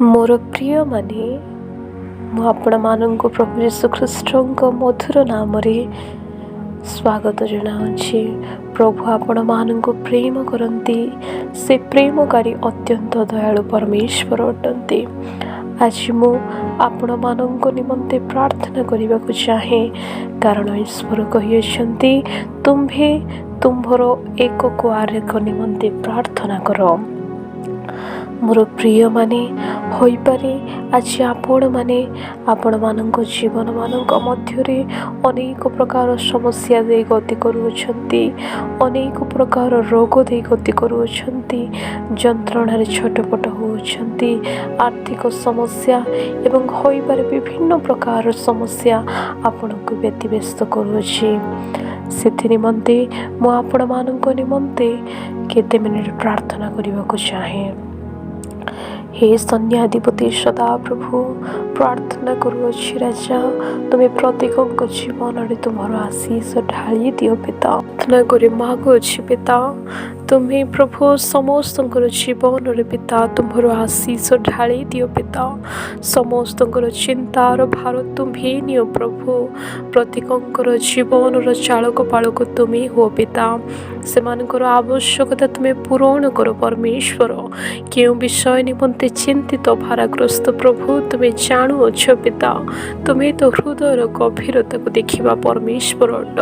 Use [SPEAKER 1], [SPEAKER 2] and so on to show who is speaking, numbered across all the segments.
[SPEAKER 1] मोर प्रिय माने मु आपण मानक प्रभु यीशु ख्रीष्टଙ୍କ मधुर नाम रे स्वागत जनाऊँगी। प्रभु आपण मानक प्रेम करती से प्रेमकारी अत्यंत दयालु परमेश्वर अटंती। आज मु आपण मानक निमंते प्रार्थना करने को चाहे, कारण ईश्वर कही तुम्भे तुम्भर एक कुआरेक निमंते प्रार्थना करो। मोर प्रिय माने होई पारे आज आपण माने आपण मानक जीवन मानक मध्यरे अनेक प्रकार समस्या दे गति करूछंती, अनेक प्रकार रोग दे गति करूछंती, जंत्रणा छटपट होउछंती, आर्थिक समस्या एवं होई पारे विभिन्न प्रकार समस्या आपण को व्यतिव्यस्त करूछि। सेथि निमंते मु आपण मानक निमंते केते मिनिट प्रार्थना करने को चाहे। हे सन्याधिपति सदा प्रभु प्रार्थना करुअछि राजा, तुम्हें प्रत्येक जीवन तुम्हार आशीष ढाली दियो पिता। प्रार्थना करे मागुछि पिता, तुम्हें प्रभु समस्त जीवन रे पिता तुम्हार आशीष ढाली दियो पिता। समस्त चिंतार भार तुम्हें नियो प्रभु, प्रत्येक जीवन चालक पालक तुम्हें हो पिता। से आवश्यकता तुम्हें पूरण करो परमेश्वर। क्यों विषय निमंते चिंतित भाराग्रस्त प्रभु तुम्हें जानुअछ पिता। तुम्हें तो हृदय गभीरता को देखा परमेश्वर अट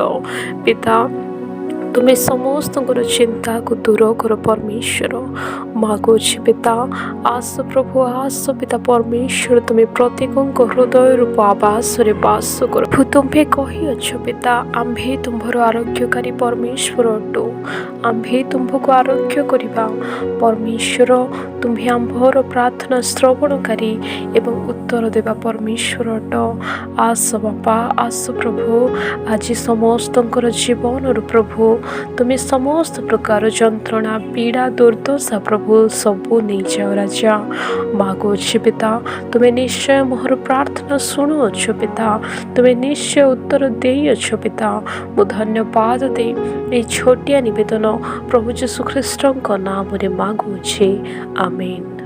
[SPEAKER 1] पिता। तुम्हें समस्त चिंता को दूर कर परमेश्वर। मागुछि पिता, आस प्रभु आस पिता परमेश्वर, तुम्हें प्रत्येक हृदय रूप आवास रे बास कर। तुम्हें कही अच्छ पिता, आम्भे तुम्हार आरोग्यकारी परमेश्वर अटो। आम्भे तुम्भको आरोग्य करिबा परमेश्वर। तुम्हें आम्भर प्रार्थना श्रवणकारी एवं उत्तर देवा परमेश्वर अट। आस बापा आस प्रभु, आज समस्त जीवन प्रभु तुम्हें समस्त प्रकार जंत्रणा पीड़ा दुर्दशा प्रभु सबू नहीं जाओ राजा। मागुछि पिता, तुम्हें निश्चय मोहर प्रार्थना शुणुअछ पिता। तुम्हें निश्चय उत्तर देइअछ पिता। मु धन्यवाद दे ए छोटिया निवेदन प्रभु यीशु ख्रीष्टଙ୍କ नाम रे मागुछि, आमेन।